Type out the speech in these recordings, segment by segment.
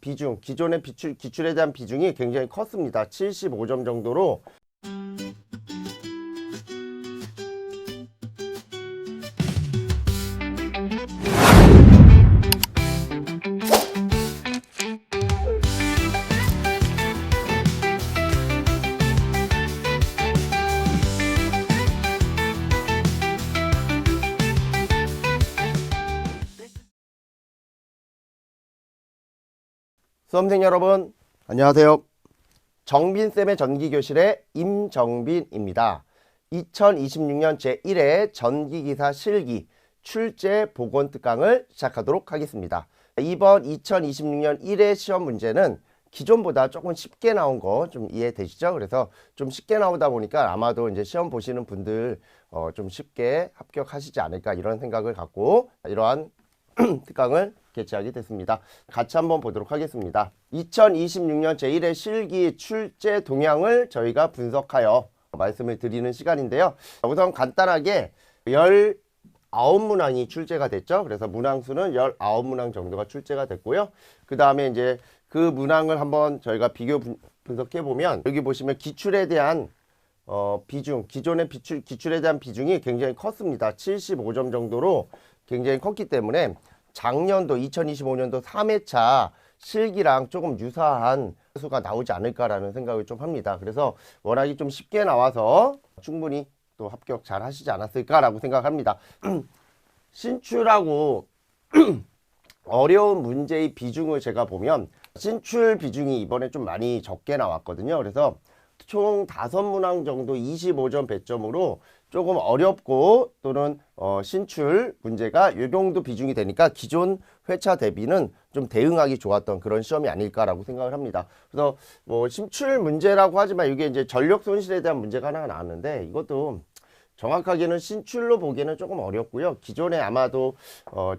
비중, 기존의 기출에 대한 비중이 굉장히 컸습니다. 75점 정도로. 수험생 여러분, 안녕하세요. 정빈쌤의 전기교실의 임정빈입니다. 2026년 제1회 전기기사 실기 출제 보건 특강을 시작하도록 하겠습니다. 이번 2026년 1회 시험 문제는 기존보다 조금 쉽게 나온 거 좀 이해되시죠? 그래서 좀 쉽게 나오다 보니까 아마도 이제 시험 보시는 분들 좀 쉽게 합격하시지 않을까 이런 생각을 갖고 이러한 특강을 개최하게 됐습니다. 같이 한번 보도록 하겠습니다. 2026년 제1회 실기 출제 동향을 저희가 분석하여 말씀을 드리는 시간인데요. 우선 간단하게 19문항이 출제가 됐죠. 그래서 문항수는 19문항 정도가 출제가 됐고요. 그 다음에 이제 그 문항을 한번 저희가 비교 분석해 보면 여기 보시면 기출에 대한 비중, 기존의 기출에 대한 비중이 굉장히 컸습니다. 75점 정도로 굉장히 컸기 때문에 작년도 2025년도 3회차 실기랑 조금 유사한 수가 나오지 않을까라는 생각을 좀 합니다. 그래서 워낙에 좀 쉽게 나와서 충분히 또 합격 잘 하시지 않았을까라고 생각합니다. 신출하고 어려운 문제의 비중을 제가 보면 신출 비중이 이번에 좀 많이 적게 나왔거든요. 그래서 총 5문항 정도 25점 배점으로 조금 어렵고 또는 신출 문제가 이 정도 비중이 되니까 기존 회차 대비는 좀 대응하기 좋았던 그런 시험이 아닐까라고 생각을 합니다. 그래서 뭐 신출 문제라고 하지만 이게 이제 전력 손실에 대한 문제가 하나 나왔는데 이것도 정확하게는 신출로 보기에는 조금 어렵고요. 기존에 아마도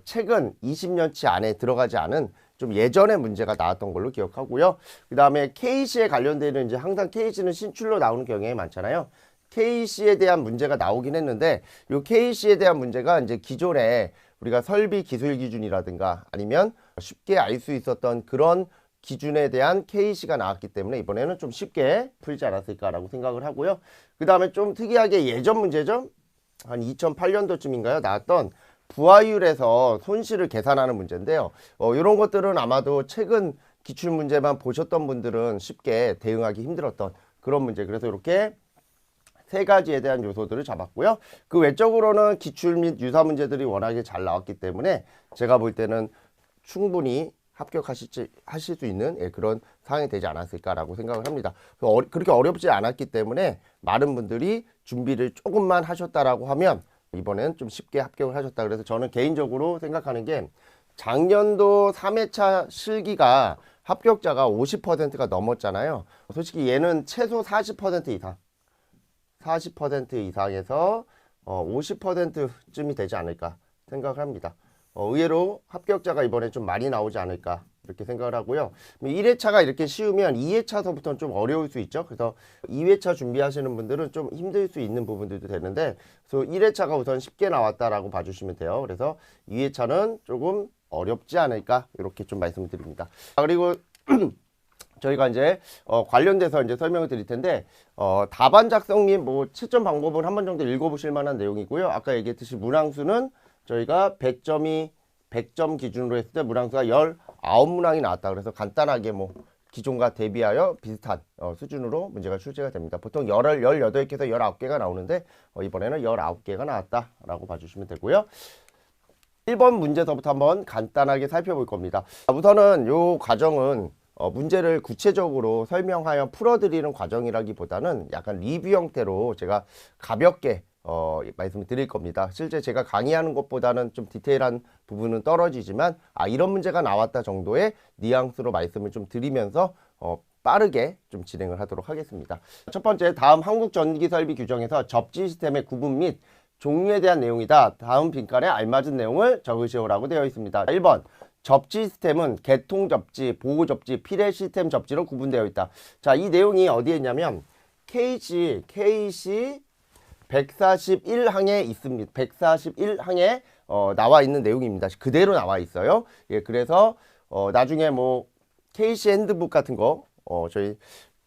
최근 20년치 안에 들어가지 않은 좀 예전에 문제가 나왔던 걸로 기억하고요. 그 다음에 KC에 관련되는 이제 항상 KC는 신출로 나오는 경향이 많잖아요. KC에 대한 문제가 나오긴 했는데 이 KC에 대한 문제가 이제 기존에 우리가 설비 기술 기준이라든가 아니면 쉽게 알 수 있었던 그런 기준에 대한 KC가 나왔기 때문에 이번에는 좀 쉽게 풀지 않았을까라고 생각을 하고요. 그 다음에 좀 특이하게 예전 문제죠. 한 2008년도쯤인가요? 나왔던 부하율에서 손실을 계산하는 문제인데요. 이런 것들은 아마도 최근 기출 문제만 보셨던 분들은 쉽게 대응하기 힘들었던 그런 문제. 그래서 이렇게 세 가지에 대한 요소들을 잡았고요. 그 외적으로는 기출 및 유사 문제들이 워낙에 잘 나왔기 때문에 제가 볼 때는 충분히 합격하실 수 있는 그런 상황이 되지 않았을까라고 생각을 합니다. 그렇게 어렵지 않았기 때문에 많은 분들이 준비를 조금만 하셨다라고 하면 이번엔 좀 쉽게 합격을 하셨다. 그래서 저는 개인적으로 생각하는 게 작년도 3회차 실기가 합격자가 50%가 넘었잖아요. 솔직히 얘는 최소 40% 이상 40% 이상에서 50%쯤이 되지 않을까 생각을 합니다. 의외로 합격자가 이번에 좀 많이 나오지 않을까 이렇게 생각을 하고요. 1회차가 이렇게 쉬우면 2회차서부터는 좀 어려울 수 있죠. 그래서 2회차 준비하시는 분들은 좀 힘들 수 있는 부분들도 되는데 그래서 1회차가 우선 쉽게 나왔다라고 봐주시면 돼요. 그래서 2회차는 조금 어렵지 않을까 이렇게 좀 말씀을 드립니다. 그리고 저희가 이제 관련돼서 이제 설명을 드릴 텐데 답안 작성 및 뭐 채점 방법은 한 번 정도 읽어보실 만한 내용이고요. 아까 얘기했듯이 문항수는 저희가 100점 기준으로 했을 때 문항수가 19문항이 나왔다. 그래서 간단하게 뭐 기존과 대비하여 비슷한 수준으로 문제가 출제가 됩니다. 보통 18개에서 19개가 나오는데 이번에는 19개가 나왔다라고 봐주시면 되고요. 1번 문제서부터 한번 간단하게 살펴볼 겁니다. 우선은 이 과정은 문제를 구체적으로 설명하여 풀어드리는 과정이라기보다는 약간 리뷰 형태로 제가 가볍게 말씀을 드릴 겁니다. 실제 제가 강의하는 것보다는 좀 디테일한 부분은 떨어지지만 이런 문제가 나왔다 정도의 뉘앙스로 말씀을 좀 드리면서 빠르게 좀 진행을 하도록 하겠습니다. 첫 번째, 다음 한국전기설비 규정에서 접지 시스템의 구분 및 종류에 대한 내용이다. 다음 빈칸에 알맞은 내용을 적으시오라고 되어 있습니다. 1번, 접지 시스템은 개통 접지, 보호 접지, 필해 시스템 접지로 구분되어 있다. 자, 이 내용이 어디에 있냐면 KC 141항에 있습니다. 141항에 나와 있는 내용입니다. 그대로 나와 있어요. 예, 그래서 나중에 뭐 KC 핸드북 같은 거 저희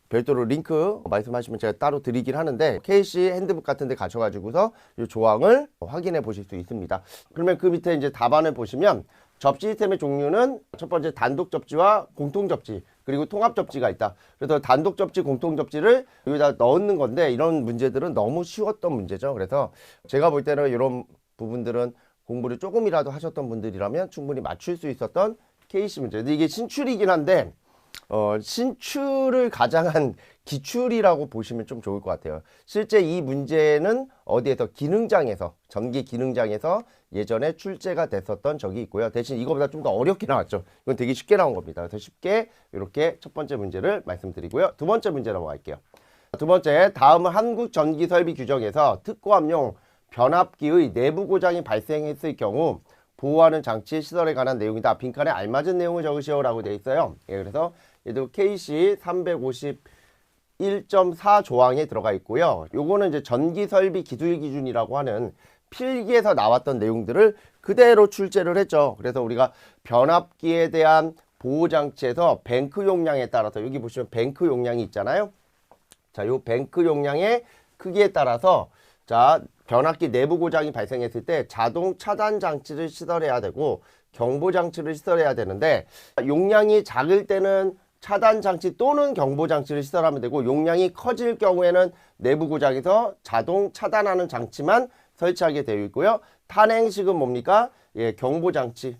별도로 링크 말씀하시면 제가 따로 드리긴 하는데 KC 핸드북 같은 데 가셔가지고서 이 조항을 확인해 보실 수 있습니다. 그러면 그 밑에 이제 답안을 보시면 접지 시스템의 종류는 첫 번째 단독 접지와 공통 접지 그리고 통합 접지가 있다. 그래서 단독 접지, 공통 접지를 여기다 넣는 건데 이런 문제들은 너무 쉬웠던 문제죠. 그래서 제가 볼 때는 이런 부분들은 공부를 조금이라도 하셨던 분들이라면 충분히 맞출 수 있었던 KC 문제. 근데 이게 신출이긴 한데 신출을 가장한 기출이라고 보시면 좀 좋을 것 같아요. 실제 이 문제는 어디에서 기능장에서 전기 기능장에서 예전에 출제가 됐었던 적이 있고요. 대신 이거보다 좀 더 어렵게 나왔죠. 이건 되게 쉽게 나온 겁니다. 그래서 쉽게 이렇게 첫 번째 문제를 말씀드리고요. 두 번째 문제 넘어갈게요. 두 번째, 다음은 한국전기설비 규정에서 특고압용 변압기의 내부 고장이 발생했을 경우 보호하는 장치 시설에 관한 내용이다. 빈칸에 알맞은 내용을 적으시오라고 되어 있어요. 예, 그래서 얘도 KC 351.4 조항에 들어가 있고요. 요거는 이제 전기설비 기술 기준이라고 하는 필기에서 나왔던 내용들을 그대로 출제를 했죠. 그래서 우리가 변압기에 대한 보호장치에서 뱅크 용량에 따라서 여기 보시면 뱅크 용량이 있잖아요. 자, 요 뱅크 용량의 크기에 따라서 자, 변압기 내부 고장이 발생했을 때 자동 차단 장치를 시설해야 되고 경보 장치를 시설해야 되는데 용량이 작을 때는 차단 장치 또는 경보 장치를 시설하면 되고 용량이 커질 경우에는 내부 고장에서 자동 차단하는 장치만 설치하게 되어 있고요. 탄행식은 뭡니까? 예, 경보 장치,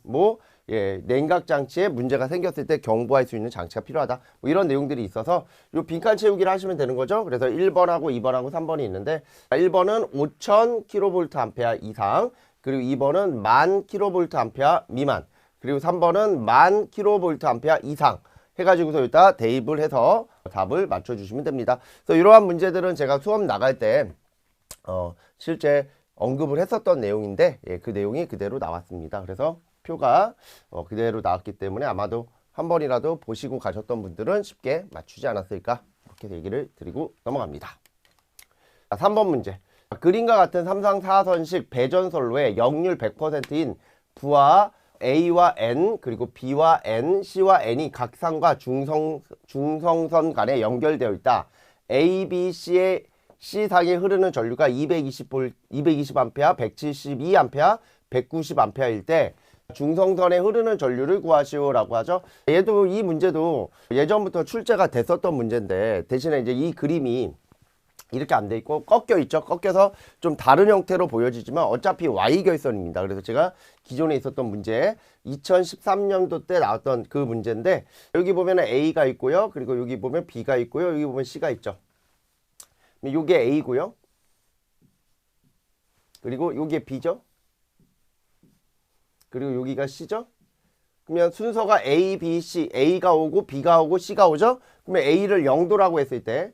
예, 냉각 장치에 문제가 생겼을 때 경보할 수 있는 장치가 필요하다. 뭐 이런 내용들이 있어서 요 빈칸 채우기를 하시면 되는 거죠. 그래서 1번하고 2번하고 3번이 있는데 1번은 5000kVA 이상, 그리고 2번은 10,000kVA 미만, 그리고 3번은 10,000kVA 이상 해가지고서 여기다 대입을 해서 답을 맞춰주시면 됩니다. 그래서 이러한 문제들은 제가 수업 나갈 때 실제 언급을 했었던 내용인데 예, 그 내용이 그대로 나왔습니다. 그래서 표가 그대로 나왔기 때문에 아마도 한 번이라도 보시고 가셨던 분들은 쉽게 맞추지 않았을까 이렇게 얘기를 드리고 넘어갑니다. 자, 3번 문제. 그림과 같은 3상 4선식 배전선로의 역률 100%인 부하 A와 N 그리고 B와 N, C와 N이 각상과 중성선 간에 연결되어 있다. A, B, C의 C상에 흐르는 전류가 220A, 172A, 190A일 때 중성선에 흐르는 전류를 구하시오라고 하죠. 얘도 이 문제도 예전부터 출제가 됐었던 문제인데 대신에 이제 이 그림이 이렇게 안 돼 있고 꺾여 있죠. 꺾여서 좀 다른 형태로 보여지지만 어차피 Y결선입니다. 그래서 제가 기존에 있었던 문제 2013년도 때 나왔던 그 문제인데 여기 보면 A가 있고요. 그리고 여기 보면 B가 있고요. 여기 보면 C가 있죠. 요게 A고요. 그리고 요게 B죠. 그리고 여기가 C죠. 그러면 순서가 A, B, C, A가 오고 B가 오고 C가 오죠. 그러면 A를 0도라고 했을 때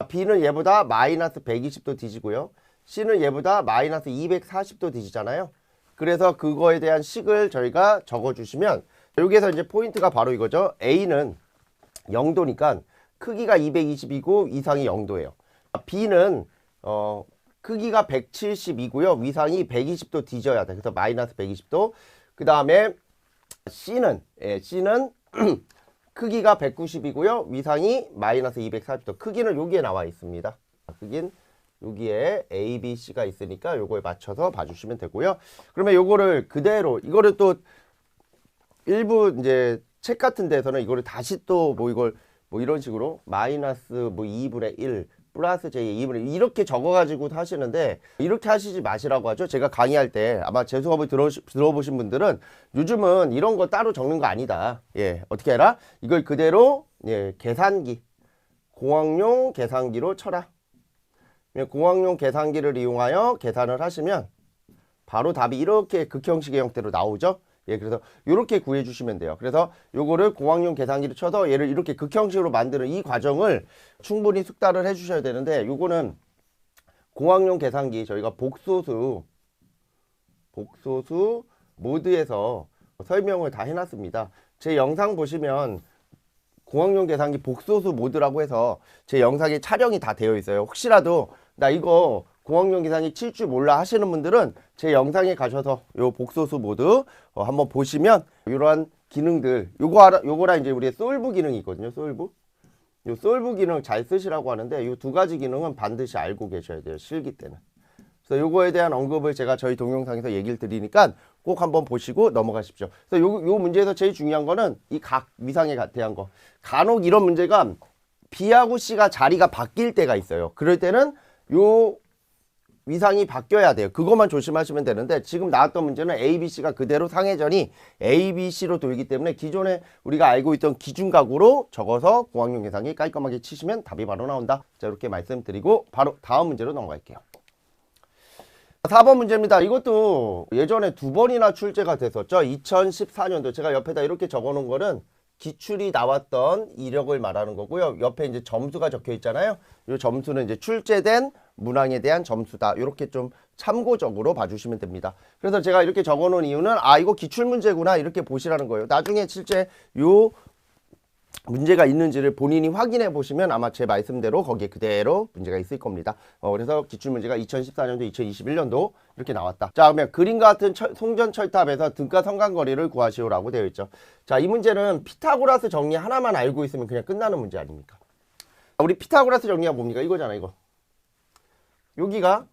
B는 얘보다 마이너스 120도 뒤지고요. C는 얘보다 마이너스 240도 뒤지잖아요. 그래서 그거에 대한 식을 저희가 적어주시면 여기에서 이제 포인트가 바로 이거죠. A는 0도니까 크기가 220이고 위상이 0도예요. B는 크기가 170이고요. 위상이 120도 뒤져야 돼. 그래서 마이너스 120도. 그 다음에 C는 크기가 190이고요. 위상이 마이너스 240도. 크기는 여기에 나와 있습니다. 크기는 여기에 A, B, C가 있으니까 요거에 맞춰서 봐주시면 되고요. 그러면 요거를 그대로 이거를 또 일부 이제 책 같은 데서는 이거를 다시 또 이걸 이런 식으로 마이너스 2분의 1 플러스 j 2분의 1 이렇게 적어가지고 하시는데 이렇게 하시지 마시라고 하죠. 제가 강의할 때 아마 제 수업을 들어보신 분들은 요즘은 이런 거 따로 적는 거 아니다. 예, 어떻게 해라? 이걸 그대로 예, 계산기 공학용 계산기로 쳐라. 공학용 계산기를 이용하여 계산을 하시면 바로 답이 이렇게 극형식의 형태로 나오죠. 예, 그래서 이렇게 구해 주시면 돼요. 그래서 요거를 공학용 계산기를 쳐서 얘를 이렇게 극형식으로 만드는 이 과정을 충분히 숙달을 해 주셔야 되는데 요거는 공학용 계산기 저희가 복소수 모드에서 설명을 다 해놨습니다. 제 영상 보시면 공학용 계산기 복소수 모드라고 해서 제 영상에 촬영이 다 되어 있어요. 혹시라도 나 이거 공학용 계산기 칠 줄 몰라 하시는 분들은 제 영상에 가셔서 요 복소수 모드 한번 보시면 이러한 기능들 요거랑 이제 우리의 솔브 기능이 있거든요. 솔브. 요 솔브 기능 잘 쓰시라고 하는데 요 두 가지 기능은 반드시 알고 계셔야 돼요. 실기 때는. 그래서 요거에 대한 언급을 제가 저희 동영상에서 얘기를 드리니까 꼭 한번 보시고 넘어가십시오. 그래서 요 문제에서 제일 중요한 거는 이 각 위상에 대한 거. 간혹 이런 문제가 B하고 C가 자리가 바뀔 때가 있어요. 그럴 때는 요 위상이 바뀌어야 돼요. 그것만 조심하시면 되는데 지금 나왔던 문제는 A, B, C가 그대로 상회전이 A, B, C로 돌기 때문에 기존에 우리가 알고 있던 기준각으로 적어서 공학용 계산기 깔끔하게 치시면 답이 바로 나온다. 자, 이렇게 말씀드리고 바로 다음 문제로 넘어갈게요. 4번 문제입니다. 이것도 예전에 2번이나 출제가 됐었죠. 2014년도 제가 옆에다 이렇게 적어 놓은 거는 기출이 나왔던 이력을 말하는 거고요. 옆에 이제 점수가 적혀 있잖아요. 이 점수는 이제 출제된 문항에 대한 점수다. 이렇게 좀 참고적으로 봐주시면 됩니다. 그래서 제가 이렇게 적어 놓은 이유는 이거 기출 문제구나 이렇게 보시라는 거예요. 나중에 실제 요 문제가 있는지를 본인이 확인해 보시면 아마 제 말씀대로 거기에 그대로 문제가 있을 겁니다. 그래서 기출문제가 2014년도, 2021년도 이렇게 나왔다. 자, 그러면 그림과 같은 송전철탑에서 등가 성간거리를 구하시오라고 되어 있죠. 자, 이 문제는 피타고라스 정리 하나만 알고 있으면 그냥 끝나는 문제 아닙니까? 우리 피타고라스 정리가 뭡니까? 이거잖아, 이거. 여기가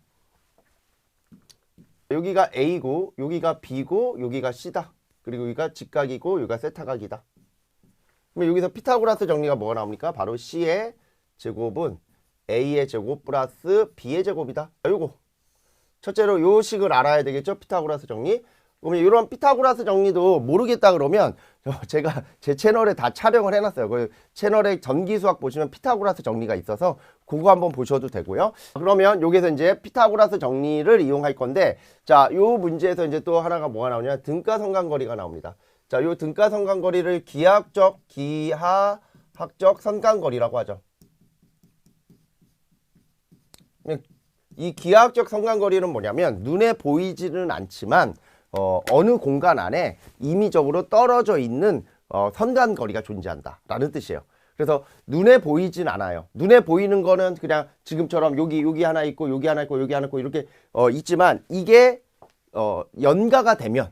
A고, 여기가 B고, 여기가 C다. 그리고 여기가 직각이고, 여기가 세타각이다. 그럼 여기서 피타고라스 정리가 뭐가 나옵니까? 바로 C의 제곱은 A의 제곱 플러스 B의 제곱이다. 요거. 첫째로 요 식을 알아야 되겠죠? 피타고라스 정리. 그러면 이런 피타고라스 정리도 모르겠다 그러면 제가 제 채널에 다 촬영을 해놨어요. 그 채널에 전기수학 보시면 피타고라스 정리가 있어서 그거 한번 보셔도 되고요. 그러면 여기서 이제 피타고라스 정리를 이용할 건데 자, 요 문제에서 이제 또 하나가 뭐가 나오냐? 등가 성간거리가 나옵니다. 자, 요 등가 성간거리를 기하학적 성간거리라고 하죠. 이 기하학적 성간거리는 뭐냐면 눈에 보이지는 않지만 어느 공간 안에 임의적으로 떨어져 있는 선간거리가 존재한다 라는 뜻이에요. 그래서 눈에 보이진 않아요. 눈에 보이는 거는 그냥 지금처럼 여기 하나 있고 여기 하나 있고 여기 하나 있고 이렇게 있지만 이게 연가가 되면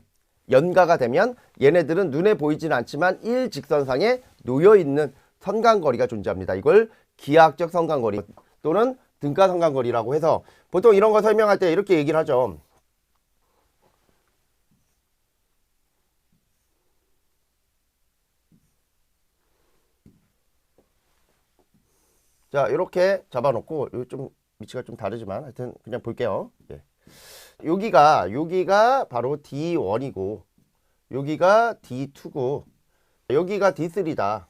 얘네들은 눈에 보이진 않지만 일직선상에 놓여있는 선간거리가 존재합니다. 이걸 기하학적 성간거리 또는 등가 성간거리라고 해서 보통 이런 거 설명할 때 이렇게 얘기를 하죠. 자, 이렇게 잡아놓고 좀 위치가 좀 다르지만 하여튼 그냥 볼게요. 예. 여기가 바로 D1이고 여기가 D2고 여기가 D3다.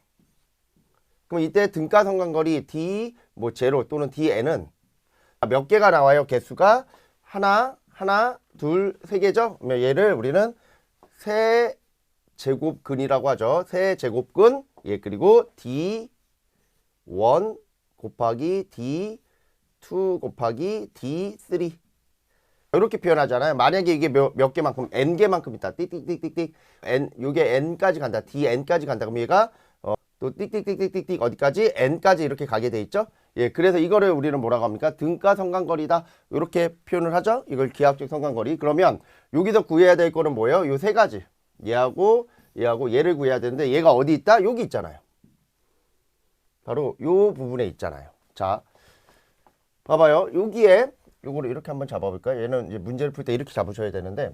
그럼 이때 등가 성간거리 D 제로 또는 DN은 몇 개가 나와요? 개수가 하나, 둘, 세 개죠? 그러면 얘를 우리는 세제곱근이라고 하죠. 세제곱근. 예, 그리고 D1 곱하기 D2 곱하기 D3 이렇게 표현하잖아요. 만약에 이게 몇 개만큼 n개만큼 있다. 띡띡띡띡띡 요게 n까지 간다. dn까지 간다. 그럼 얘가 또 띡띡띡띡띡 어디까지? n까지 이렇게 가게 돼 있죠. 예, 그래서 이거를 우리는 뭐라고 합니까? 등가 성간거리다. 이렇게 표현을 하죠. 이걸 기하학적 성간거리. 그러면 여기서 구해야 될 거는 뭐예요? 요 세 가지. 얘하고 얘를 구해야 되는데 얘가 어디 있다? 여기 있잖아요. 바로 요 부분에 있잖아요. 자, 봐봐요. 여기에 요거를 이렇게 한번 잡아볼까요? 얘는 이제 문제를 풀 때 이렇게 잡으셔야 되는데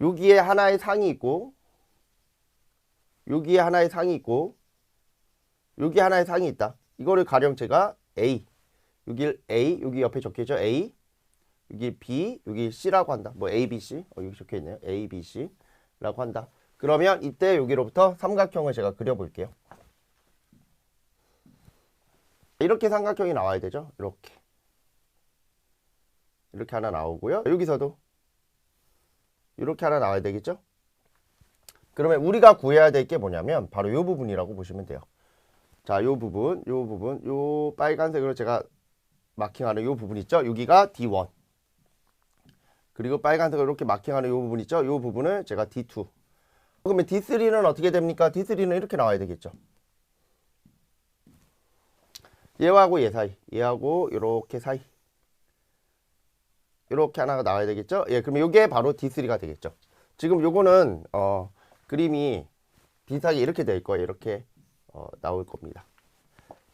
여기에 하나의 상이 있고 여기에 하나의 상이 있고 여기 하나의 상이 있다. 이거를 가령 제가 A 여기 옆에 적혀있죠. A 여기 B 여기 C라고 한다. 뭐 A, B, C 여기 적혀있네요. A, B, C 라고 한다. 그러면 이때 여기로부터 삼각형을 제가 그려볼게요. 이렇게 삼각형이 나와야 되죠. 이렇게 하나 나오고요. 여기서도 이렇게 하나 나와야 되겠죠. 그러면 우리가 구해야 될 게 뭐냐면 바로 이 부분이라고 보시면 돼요. 자, 요 부분, 요 빨간색으로 제가 마킹하는 요 부분 있죠. 여기가 D1. 그리고 빨간색으로 이렇게 마킹하는 요 부분 있죠. 요 부분을 제가 D2. 그러면 D3는 어떻게 됩니까? D3는 이렇게 나와야 되겠죠. 얘하고 얘 사이, 얘하고 이렇게 사이. 이렇게 하나가 나와야 되겠죠. 예, 그러면 이게 바로 D3가 되겠죠. 지금 요거는 그림이 비슷하게 이렇게 될 거예요. 이렇게 나올 겁니다.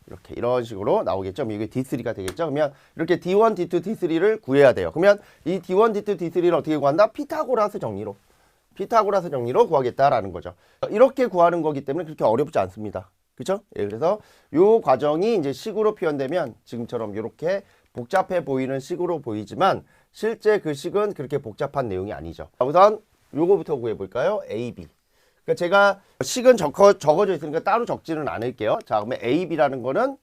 이렇게 이런 식으로 나오겠죠. 이게 D3가 되겠죠. 그러면 이렇게 D1, D2, D3를 구해야 돼요. 그러면 이 D1, D2, D3를 어떻게 구한다? 피타고라스 정리로. 피타고라스 정리로 구하겠다라는 거죠. 이렇게 구하는 거기 때문에 그렇게 어렵지 않습니다. 그렇죠? 예, 그래서 요 과정이 이제 식으로 표현되면 지금처럼 이렇게 복잡해 보이는 식으로 보이지만 실제 그 식은 그렇게 복잡한 내용이 아니죠. 우선 요거부터 구해 볼까요? A, B. 그러니까 제가 식은 적어져 있으니까 따로 적지는 않을게요. 자, 그러면 A, B라는 거는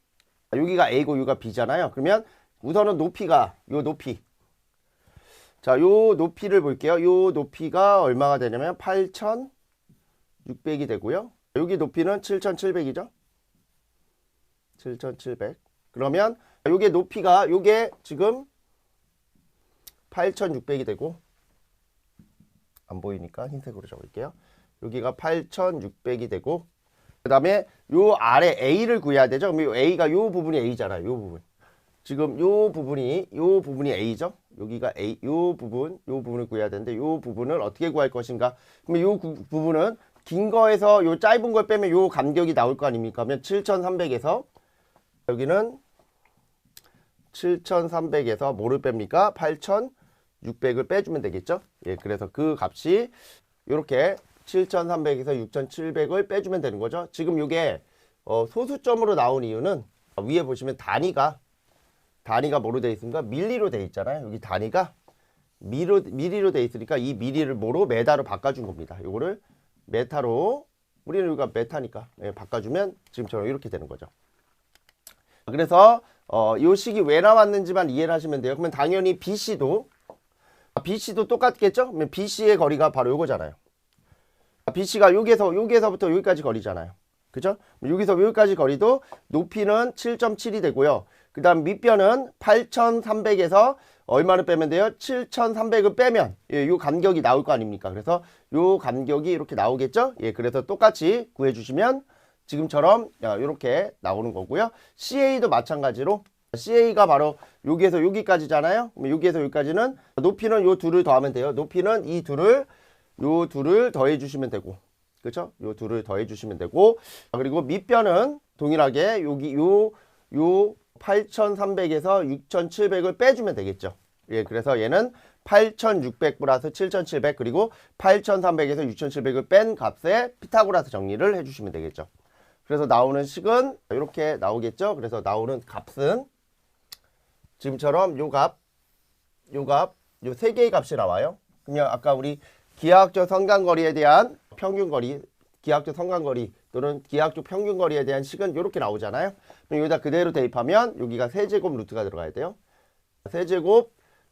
여기가 A고 여기가 B잖아요. 그러면 우선은 높이가 요 높이. 자, 요 높이를 볼게요. 요 높이가 얼마가 되냐면 8,600이 되고요. 여기 높이는 7,700이죠. 7,700. 그러면 요게 높이가 요게 지금 8,600이 되고 안 보이니까 흰색으로 적을게요. 여기가 8,600이 되고 그 다음에 요 아래 A를 구해야 되죠. 그럼 요 A가 요 부분이 A잖아요. 요 부분. 지금 요 부분이 A죠. 여기가 A, 요 부분을 구해야 되는데 요 부분을 어떻게 구할 것인가? 그러면 요 부분은 긴 거에서 요 짧은 걸 빼면 요 간격이 나올 거 아닙니까? 그러면 7,300에서 여기는 7,300에서 뭐를 뺍니까? 8,600을 빼주면 되겠죠? 예, 그래서 그 값이 이렇게 7,300에서 6,700을 빼주면 되는 거죠. 지금 이게 소수점으로 나온 이유는 위에 보시면 단위가 뭐로 되어 있습니까? 밀리로 되어 있잖아요. 여기 단위가 미리로 되어 있으니까 이 미리를 뭐로? 메다로 바꿔준 겁니다. 이거를 메타로 우리는 여기가 메타니까 바꿔주면 지금처럼 이렇게 되는 거죠. 그래서 이 식이 왜 나왔는지만 이해를 하시면 돼요. 그러면 당연히 BC도 똑같겠죠? 그러면 BC의 거리가 바로 요거잖아요. BC가 여기서부터 여기까지 거리잖아요. 그죠? 여기서 여기까지 거리도 높이는 7.7이 되고요. 그 다음 밑변은 8,300에서 얼마를 빼면 돼요? 7,300을 빼면 요 간격이 나올 거 아닙니까? 그래서 요 간격이 이렇게 나오겠죠? 예, 그래서 똑같이 구해주시면 지금처럼 이렇게 나오는 거고요. CA도 마찬가지로 CA가 바로 여기에서 여기까지잖아요. 여기에서 여기까지는 높이는 요 둘을 더하면 돼요. 높이는 요 둘을 더해 주시면 되고, 그렇죠? 요 둘을 더해 주시면 되고, 그리고 밑변은 동일하게 여기 요 8,300에서 6,700을 빼주면 되겠죠. 예, 그래서 얘는 8,600 플러스 7,700 그리고 8,300에서 6,700을 뺀 값에 피타고라스 정리를 해주시면 되겠죠. 그래서 나오는 식은 이렇게 나오겠죠. 그래서 나오는 값은 지금처럼 요 세 개의 값이 나와요. 그러면 아까 우리 기하학적 성간거리에 대한 평균거리, 기하학적 성간거리 또는 기하학적 평균거리에 대한 식은 이렇게 나오잖아요. 그럼 여기다 그대로 대입하면 여기가 세제곱 루트가 들어가야 돼요.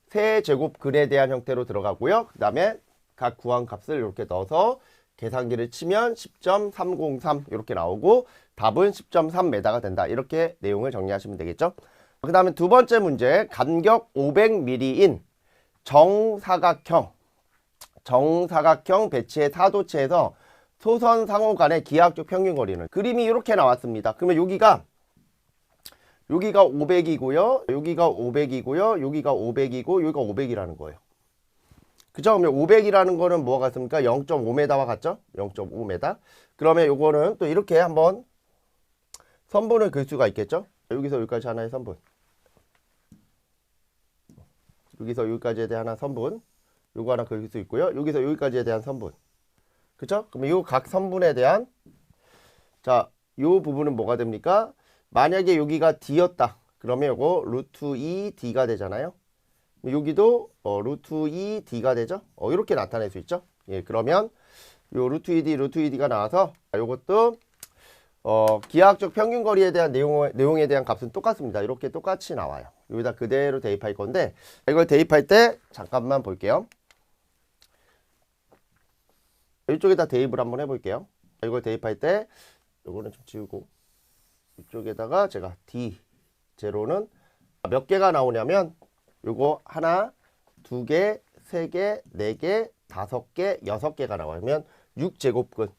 세제곱근에 대한 형태로 들어가고요. 그 다음에 각 구한 값을 이렇게 넣어서 계산기를 치면 10.303 이렇게 나오고 답은 10.3m가 된다. 이렇게 내용을 정리하시면 되겠죠. 그 다음에 두 번째 문제, 간격 500mm인 정사각형 배치의 사도체에서 소선 상호 간의 기하학적 평균거리는 그림이 이렇게 나왔습니다. 그러면 여기가 500이고요. 여기가 500이고요. 여기가 500이고 여기가 500이라는 거예요. 그죠? 그러면 500이라는 거는 뭐가 같습니까? 0.5m와 같죠? 0.5m. 그러면 요거는 또 이렇게 한번 선분을 그을 수가 있겠죠? 여기서 여기까지 하나의 선분. 여기서 여기까지에 대한 하나 선분. 요거 하나 그릴 수 있고요. 여기서 여기까지에 대한 선분. 그쵸? 그러면 요 각 선분에 대한 자, 요 부분은 뭐가 됩니까? 만약에 여기가 D였다. 그러면 요거 루트 2D가 되잖아요. 여기도 루트 2D가 되죠. 이렇게 나타낼 수 있죠. 예, 그러면 요 루트 2D가 나와서 요것도 기하학적 평균거리에 대한 내용에 대한 값은 똑같습니다. 이렇게 똑같이 나와요. 여기다 그대로 대입할 건데 이걸 대입할 때 잠깐만 볼게요. 이쪽에다 대입을 한번 해볼게요. 이걸 대입할 때 요거는 좀 지우고 이쪽에다가 제가 D0는 몇 개가 나오냐면 요거 하나, 두 개, 세 개, 네 개, 다섯 개, 여섯 개가 나오면 6제곱근.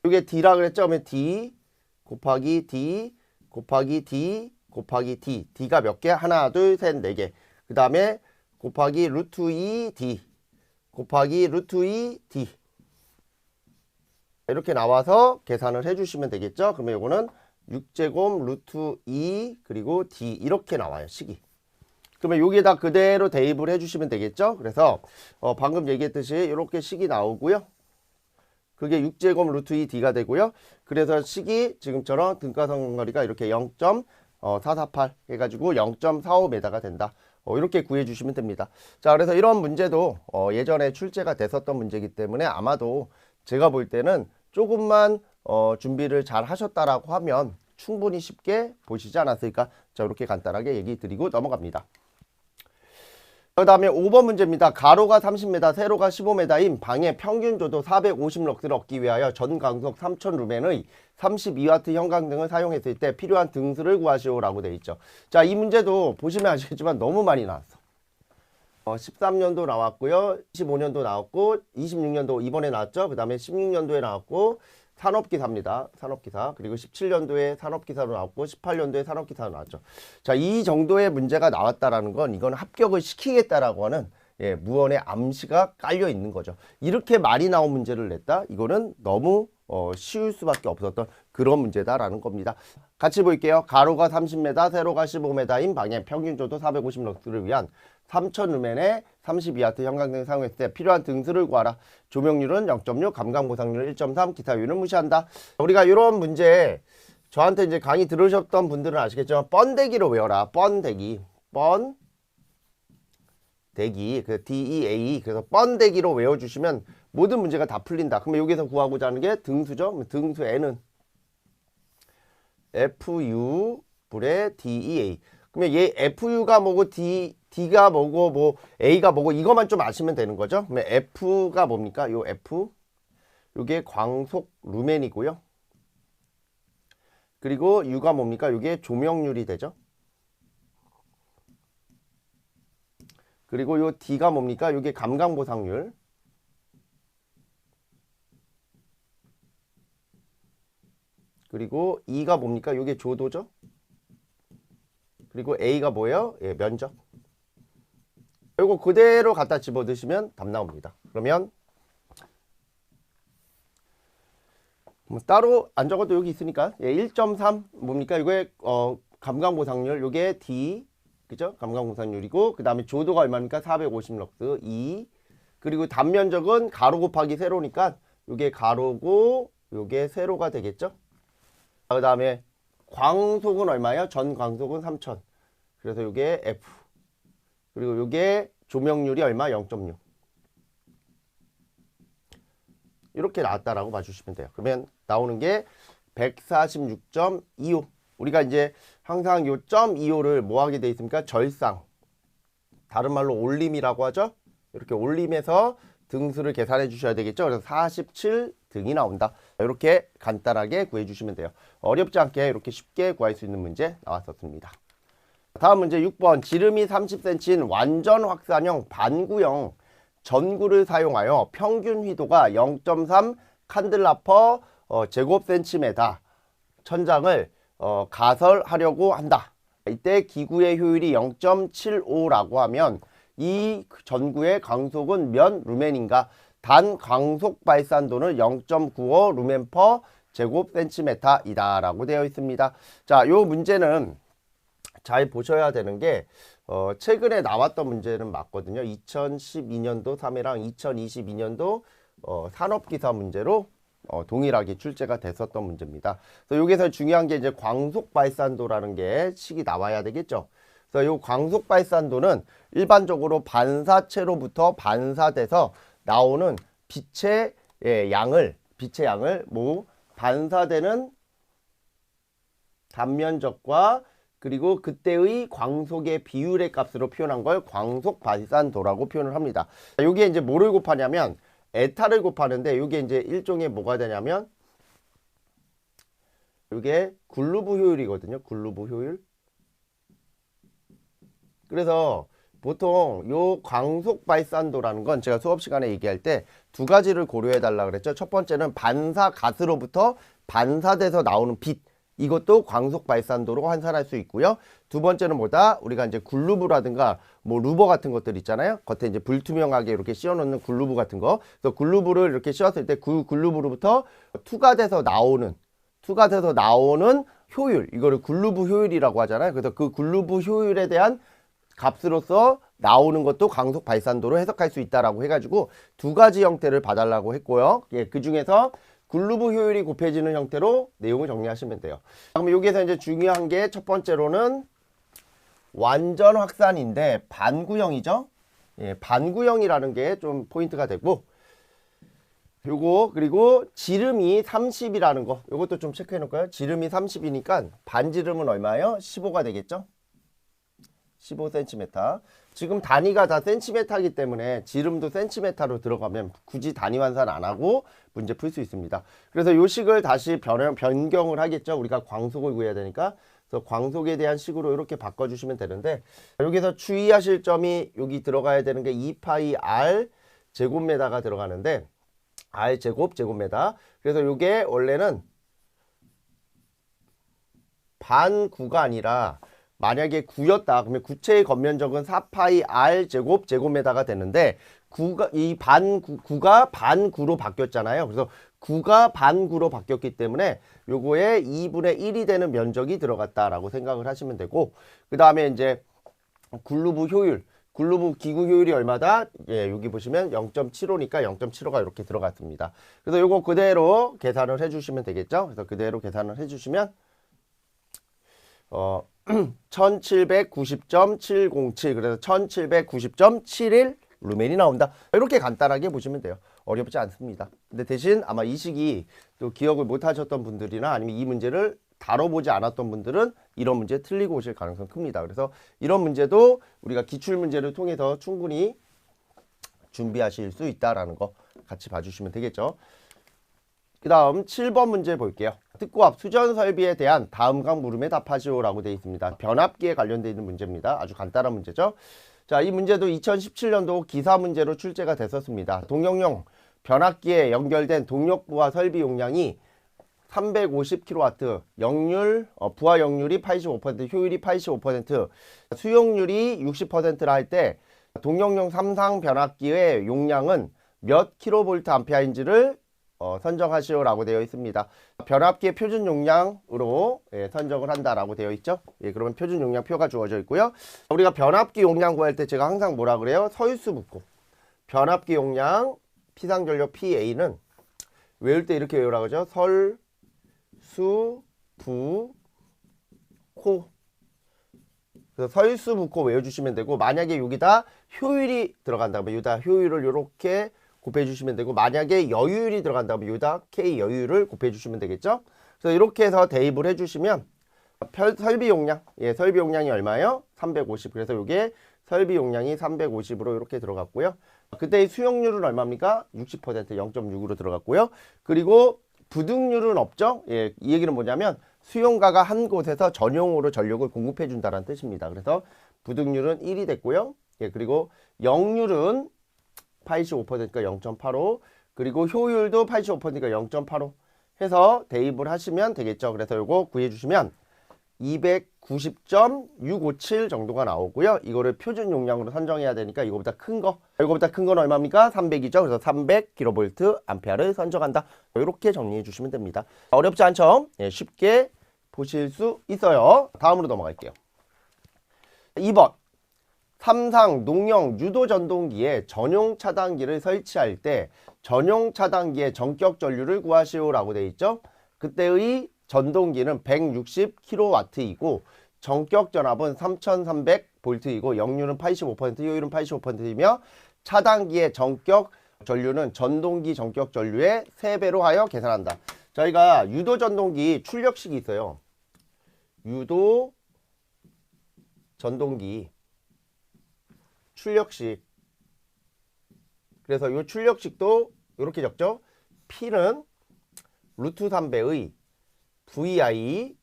요게 D라 그랬죠? 그러면 D 곱하기 D 곱하기 D 곱하기 D. D가 몇 개? 하나, 둘, 셋, 네 개. 그 다음에 곱하기 루트 2D 곱하기 루트 2D 이렇게 나와서 계산을 해주시면 되겠죠. 그러면 요거는 6제곱 루트 2 그리고 D 이렇게 나와요. 식이. 그러면 여기에다 그대로 대입을 해주시면 되겠죠. 그래서 방금 얘기했듯이 이렇게 식이 나오고요. 그게 6제곱 루트 2D가 되고요. 그래서 식이 지금처럼 등가성거리가 이렇게 0.448 해가지고 0.45m가 된다. 이렇게 구해주시면 됩니다. 자, 그래서 이런 문제도 예전에 출제가 됐었던 문제이기 때문에 아마도 제가 볼 때는 조금만 준비를 잘 하셨다라고 하면 충분히 쉽게 보시지 않았을까. 자, 이렇게 간단하게 얘기 드리고 넘어갑니다. 그 다음에 5번 문제입니다. 가로가 30m, 세로가 15m인 방의 평균 조도 450럭스를 얻기 위하여 전 강속 3000루멘의 32W 형광등을 사용했을 때 필요한 등수를 구하시오라고 되어 있죠. 자, 이 문제도 보시면 아시겠지만 너무 많이 나왔어. 13년도 나왔고요. 15년도 나왔고 26년도 이번에 나왔죠. 그 다음에 16년도에 나왔고 산업기사입니다. 산업기사. 그리고 17년도에 산업기사로 나왔고 18년도에 산업기사로 나왔죠. 자, 이 정도의 문제가 나왔다라는 건 이건 합격을 시키겠다라고 하는 무언의 암시가 깔려 있는 거죠. 이렇게 많이 나온 문제를 냈다? 이거는 너무 쉬울 수밖에 없었던 그런 문제다라는 겁니다. 같이 볼게요. 가로가 30m, 세로가 15m인 방의 평균조도 450럭스를 위한 3000루멘의 32W 형광등을 사용했을 때 필요한 등수를 구하라. 조명률은 0.6, 감광보상률 1.3, 기타율은 무시한다. 우리가 이런 문제 저한테 이제 강의 들으셨던 분들은 아시겠지만 번대기로 외워라. 번대기. 번대기. 그 DEA. 그래서 번대기로 외워주시면 모든 문제가 다 풀린다. 그러면 여기서 구하고자 하는 게 등수죠. 등수 N은 FU 불의 DEA. 그러면 얘 FU가 뭐고 D가 뭐고 뭐 A가 뭐고 이것만 좀 아시면 되는 거죠. 그러면 F가 뭡니까? 요 F 요게 광속 루멘이고요. 그리고 U가 뭡니까? 요게 조명률이 되죠. 그리고 요 D가 뭡니까? 요게 감광보상률. 그리고 E가 뭡니까? 요게 조도죠. 그리고 A가 뭐예요? 예, 면적. 이거 그대로 갖다 집어넣으시면 답 나옵니다. 그러면 뭐 따로 안 적어도 여기 있으니까 1.3 뭡니까? 이거의 감광보상률 요게 D 그죠? 감광보상률이고 그 다음에 조도가 얼마입니까? 450럭스 2 그리고 단면적은 가로 곱하기 세로니까 요게 가로고 요게 세로가 되겠죠? 그 다음에 광속은 얼마예요? 전 광속은 3000 그래서 요게 F 그리고 요게 조명률이 얼마? 0.6 이렇게 나왔다라고 봐주시면 돼요. 그러면 나오는 게 146.25 우리가 이제 항상 요 .25를 뭐 하게 돼 있습니까? 절상 다른 말로 올림이라고 하죠. 이렇게 올림해서 등수를 계산해 주셔야 되겠죠. 그래서 47등이 나온다. 이렇게 간단하게 구해 주시면 돼요. 어렵지 않게 이렇게 쉽게 구할 수 있는 문제 나왔었습니다. 다음 문제 6번 지름이 30cm인 완전 확산형 반구형 전구를 사용하여 평균 휘도가 0.3 칸들라퍼 제곱센티메터 천장을 가설하려고 한다. 이때 기구의 효율이 0.75라고 하면 이 전구의 광속은 몇 루멘인가? 단 광속 발산도는 0.95 루멘 퍼 제곱센티메터이다 라고 되어 있습니다. 자, 요 문제는 잘 보셔야 되는 게 최근에 나왔던 문제는 맞거든요. 2012년도 3회랑 2022년도 산업기사 문제로 동일하게 출제가 됐었던 문제입니다. 그래서 여기서 중요한 게 이제 광속 발산도라는 게 식이 나와야 되겠죠. 그래서 이 광속 발산도는 일반적으로 반사체로부터 반사돼서 나오는 빛의 양을 뭐 반사되는 단면적과 그리고 그때의 광속의 비율의 값으로 표현한 걸 광속 발산도라고 표현을 합니다. 여기에 이제 뭐를 곱하냐면 에타를 곱하는데 이게 이제 일종의 뭐가 되냐면 이게 글루브 효율이거든요. 글루브 효율. 그래서 보통 요 광속 발산도라는 건 제가 수업 시간에 얘기할 때 두 가지를 고려해 달라 그랬죠. 첫 번째는 반사 가스로부터 반사돼서 나오는 빛 이것도 광속 발산도로 환산할 수 있고요. 두 번째는 뭐다? 우리가 이제 글루브라든가 뭐 루버 같은 것들 있잖아요. 겉에 이제 불투명하게 이렇게 씌워놓는 글루브 같은 거. 그래서 글루브를 이렇게 씌웠을 때 그 글루브로부터 투과돼서 나오는 효율, 이거를 글루브 효율이라고 하잖아요. 그래서 그 글루브 효율에 대한 값으로서 나오는 것도 광속 발산도로 해석할 수 있다라고 해가지고 두 가지 형태를 봐달라고 했고요. 예, 그 중에서 글루브 효율이 곱해지는 형태로 내용을 정리하시면 돼요. 그럼 여기에서 이제 중요한 게 첫 번째로는 완전 확산인데 반구형이죠. 예, 반구형이라는 게 좀 포인트가 되고, 요거 그리고 지름이 30이라는 거, 요것도 좀 체크해 놓을까요? 지름이 30이니까 반지름은 얼마예요? 15가 되겠죠? 15cm. 지금 단위가 다 cm이기 때문에 지름도 cm로 들어가면 굳이 단위 환산 안 하고 문제 풀 수 있습니다. 그래서 요 식을 다시 변경을 하겠죠. 우리가 광속을 구해야 되니까. 그래서 광속에 대한 식으로 이렇게 바꿔주시면 되는데, 여기서 주의하실 점이 여기 들어가야 되는 게 2파이 r 제곱메다가 들어가는데, r 제곱메다. 그래서 요게 원래는 반구가 아니라 만약에 9였다 그러면 구체의 겉면적은 4파이 r 제곱메다가 되는데, 이 구가 반구로 바뀌었잖아요. 그래서 구가 반구로 바뀌었기 때문에 요거에 2분의 1이 되는 면적이 들어갔다라고 생각을 하시면 되고, 그 다음에 이제 글루브 효율, 글루브 기구 효율이 얼마다? 예, 여기 보시면 0.75니까 0.75가 이렇게 들어갔습니다. 그래서 요거 그대로 계산을 해주시면 되겠죠. 그래서 그대로 계산을 해주시면 1790.707, 그래서 1790.71 루멘이 나온다. 이렇게 간단하게 보시면 돼요. 어렵지 않습니다. 근데 대신 아마 이 식이 또 기억을 못 하셨던 분들이나 아니면 이 문제를 다뤄보지 않았던 분들은 이런 문제 틀리고 오실 가능성이 큽니다. 그래서 이런 문제도 우리가 기출문제를 통해서 충분히 준비하실 수 있다라는 거 같이 봐주시면 되겠죠. 그 다음 7번 문제 볼게요. 특고압 수전 설비에 대한 다음 각 물음에 답하시오라고 되어 있습니다. 변압기에 관련되어 있는 문제입니다. 아주 간단한 문제죠. 자, 이 문제도 2017년도 기사 문제로 출제가 됐었습니다. 동력용 변압기에 연결된 동력부하 설비 용량이 350kW, 역률, 부하 역률이 85%, 효율이 85%, 수용률이 60%라 할 때 동력용 삼상 변압기의 용량은 몇 kVA인지를 선정하시오라고 되어 있습니다. 변압기의 표준 용량으로 선정을 한다라고 되어 있죠. 예, 그러면 표준 용량표가 주어져 있고요. 우리가 변압기 용량 구할 때 제가 항상 뭐라 그래요? 서유수 묻고 변압기 용량 피상전력 PA는 외울 때 이렇게 외우라고 하죠. 설, 수, 부, 코. 그래서 설수, 부, 코 외워주시면 되고, 만약에 여기다 효율이 들어간다면 여기다 효율을 이렇게 곱해주시면 되고, 만약에 여유율이 들어간다면 여기다 K 여유율을 곱해주시면 되겠죠. 그래서 이렇게 해서 대입을 해주시면 설비 용량, 예, 설비 용량이 얼마예요? 350. 그래서 이게 설비 용량이 350으로 이렇게 들어갔고요. 그때의 수용률은 얼마입니까? 60%, 0.6으로 들어갔고요. 그리고 부득률은 없죠. 예, 이 얘기는 뭐냐면 수용가가 한 곳에서 전용으로 전력을 공급해 준다는 뜻입니다. 그래서 부득률은 1이 됐고요. 예, 그리고 역률은 85%니까 0.85, 그리고 효율도 85%니까 0.85 해서 대입을 하시면 되겠죠. 그래서 이거 구해 주시면 290.657 정도가 나오고요. 이거를 표준 용량으로 선정해야 되니까 이거보다 큰 거, 이거보다 큰 건 얼마입니까? 300이죠. 그래서 300kV 암페어를 선정한다. 이렇게 정리해 주시면 됩니다. 어렵지 않죠? 예, 쉽게 보실 수 있어요. 다음으로 넘어갈게요. 2번 삼상 농형 유도 전동기에 전용 차단기를 설치할 때 전용 차단기의 전격 전류를 구하시오라고 되어 있죠. 그때의 전동기는 160kW이고 전격 전압은 3300V이고 역률은 85%, 효율은 85%이며 차단기의 전격 전류는 전동기 전격 전류의 3배로 하여 계산한다. 저희가 유도 전동기 출력식이 있어요. 유도 전동기 출력식. 그래서 이 출력식도 이렇게 적죠. P는 루트 3배의 VI,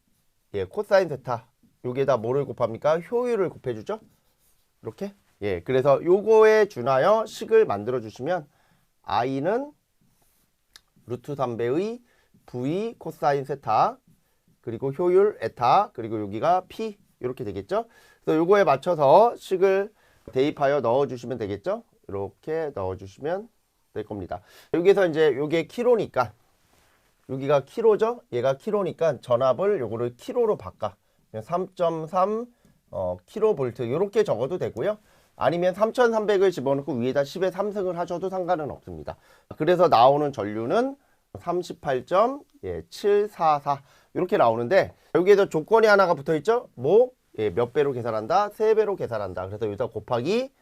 예, 코사인 세타. 여기에다 뭐를 곱합니까? 효율을 곱해주죠. 이렇게. 예, 그래서 요거에 준하여 식을 만들어 주시면 I는 루트 3배의 V 코사인 세타, 그리고 효율 에타, 그리고 여기가 P 이렇게 되겠죠. 그래서 요거에 맞춰서 식을 대입하여 넣어주시면 되겠죠. 이렇게 넣어주시면 될 겁니다. 여기서 이제 요게 킬로니까 여기가 킬로죠. 얘가 킬로니까 전압을 요거를 킬로로 바꿔 3.3 킬로볼트 이렇게 적어도 되고요. 아니면 3300을 집어넣고 위에다 10의 3승을 하셔도 상관은 없습니다. 그래서 나오는 전류는 38.744 이렇게 나오는데 여기에서 조건이 하나가 붙어 있죠. 뭐 몇 배로 계산한다? 3배로 계산한다. 그래서 여기서 곱하기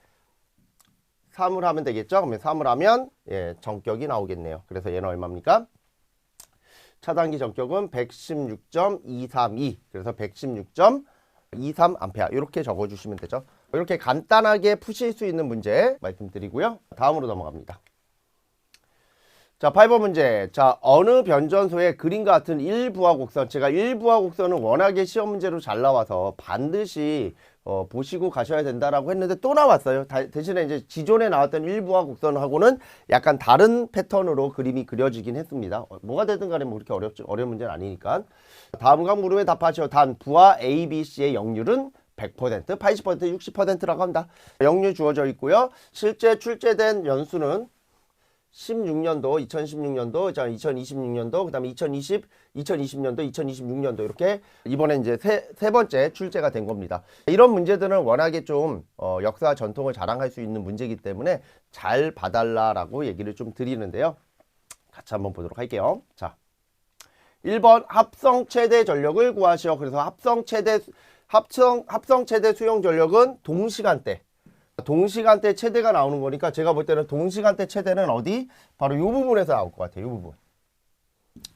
3을 하면 되겠죠. 그러면 3을 하면 전격이 나오겠네요. 그래서 얘는 얼마입니까? 차단기 전격은 116.232. 그래서 116.23A 이렇게 적어주시면 되죠. 이렇게 간단하게 푸실 수 있는 문제 말씀드리고요. 다음으로 넘어갑니다. 자, 8번 문제. 자, 어느 변전소의 그림과 같은 1부하 곡선. 제가 1부하 곡선은 워낙에 시험 문제로 잘 나와서 반드시 보시고 가셔야 된다라고 했는데 또 나왔어요. 대신에 이제 기존에 나왔던 1부하 곡선하고는 약간 다른 패턴으로 그림이 그려지긴 했습니다. 뭐가 되든 간에 뭐 그렇게 어려운 문제는 아니니까. 다음 각 물음에 답하시오. 단 부하 A, B, C의 역률은 100%, 80%, 60%라고 합니다. 역률 주어져 있고요. 실제 출제된 연수는 16년도, 2016년도, 2026년도, 그 다음에 2020년도, 2026년도 이렇게 이번에 이제 세 번째 출제가 된 겁니다. 이런 문제들은 워낙에 좀 역사 전통을 자랑할 수 있는 문제이기 때문에 잘 봐달라라고 얘기를 좀 드리는데요. 같이 한번 보도록 할게요. 자, 1번 합성 최대 전력을 구하시오. 그래서 합성 최대 수용 전력은 동시간대 최대가 나오는 거니까 제가 볼 때는 동시간대 최대는 어디? 바로 이 부분에서 나올 것 같아요. 이 부분.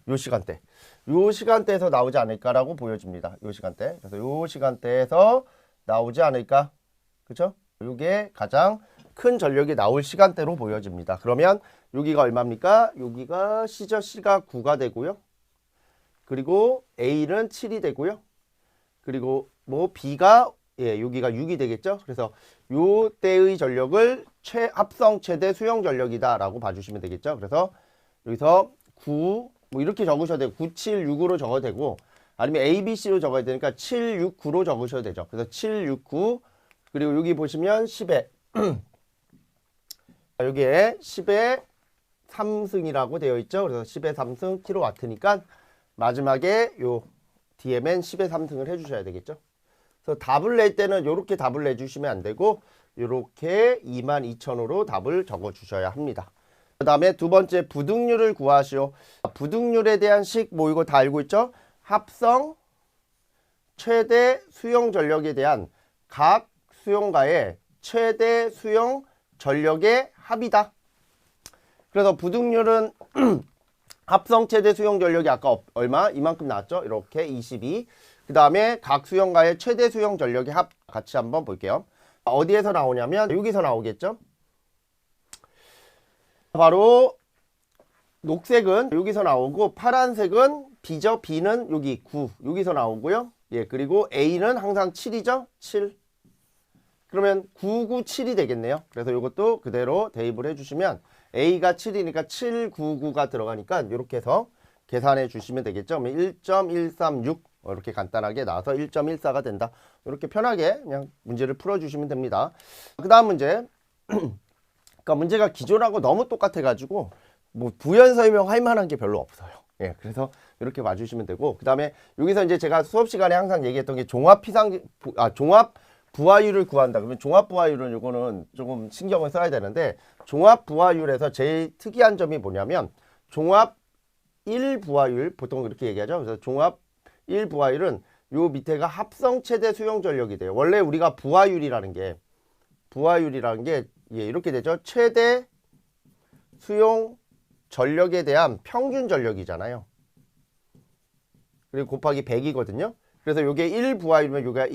요 시간대. 요 시간대에서 나오지 않을까라고 보여집니다. 요 시간대. 그래서 요 시간대에서 나오지 않을까? 그쵸? 요게 가장 큰 전력이 나올 시간대로 보여집니다. 그러면 여기가 얼마입니까? 여기가 C죠. C가 9가 되고요. 그리고 A는 7이 되고요. 그리고 뭐 B가 여기가 6이 되겠죠. 그래서 요 때의 전력을 합성 최대 수용 전력이다 라고 봐주시면 되겠죠. 그래서 여기서 9 뭐 이렇게 적으셔도 되고 976으로 적어도 되고 아니면 ABC로 적어야 되니까 769로 적으셔도 되죠. 그래서 769 그리고 여기 보시면 10에 여기에 10의 3승이라고 되어 있죠. 그래서 10의 3승 킬로와트니까 마지막에 요 DMN 10의 3승을 해주셔야 되겠죠. 그래서 답을 낼 때는 이렇게 답을 내주시면 안 되고 이렇게 22,000으로 답을 적어주셔야 합니다. 그 다음에 두 번째 부등률을 구하시오. 부등률에 대한 식 뭐 이거 다 알고 있죠? 합성 최대 수용 전력에 대한 각 수용가의 최대 수용 전력의 합이다. 그래서 부등률은 합성 최대 수용 전력이 아까 얼마? 이만큼 나왔죠? 이렇게 22. 그 다음에 각 수용가의 최대 수용 전력의 합 같이 한번 볼게요. 어디에서 나오냐면 여기서 나오겠죠? 바로 녹색은 여기서 나오고 파란색은 B죠. B는 여기 9 여기서 나오고요. 그리고 A는 항상 7이죠. 7. 그러면 997이 되겠네요. 그래서 이것도 그대로 대입을 해주시면 A가 7이니까 799가 들어가니까 이렇게 해서 계산해 주시면 되겠죠. 1.136 이렇게 간단하게 나와서 1.14가 된다. 이렇게 편하게 그냥 문제를 풀어주시면 됩니다. 그 다음 문제. 그러니까 문제가 기존하고 너무 똑같아가지고 뭐 부연 설명할 만한 게 별로 없어요. 그래서 이렇게 봐주시면 되고 그 다음에 여기서 이제 제가 수업 시간에 항상 얘기했던 게 종합 부하율을 구한다. 그러면 종합 부하율은 이거는 조금 신경을 써야 되는데 종합 부하율에서 제일 특이한 점이 뭐냐면 종합 1부하율 보통 그렇게 얘기하죠. 그래서 종합 1부하율은 요 밑에가 합성 최대 수용 전력이 돼요. 원래 우리가 부하율이라는 게 이렇게 되죠. 최대 수용 전력에 대한 평균 전력이잖아요. 그리고 곱하기 100이거든요. 그래서 요게 1부하율이면 여기가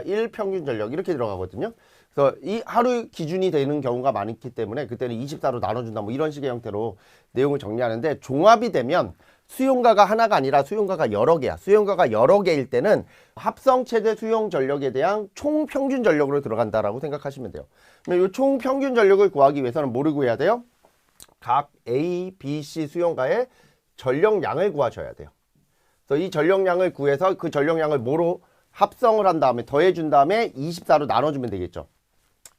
1 평균 전력 이렇게 들어가거든요. 그래서 이 하루 기준이 되는 경우가 많기 때문에 그때는 24로 나눠준다 뭐 이런 식의 형태로 내용을 정리하는데 종합이 되면 수용가가 하나가 아니라 수용가가 여러 개야. 수용가가 여러 개일 때는 합성 최대 수용 전력에 대한 총 평균 전력으로 들어간다라고 생각하시면 돼요. 이 총 평균 전력을 구하기 위해서는 뭐를 구해야 돼요? 각 A, B, C 수용가의 전력량을 구하셔야 돼요. 그래서 이 전력량을 구해서 그 전력량을 뭐로 합성을 한 다음에 더해준 다음에 24로 나눠주면 되겠죠.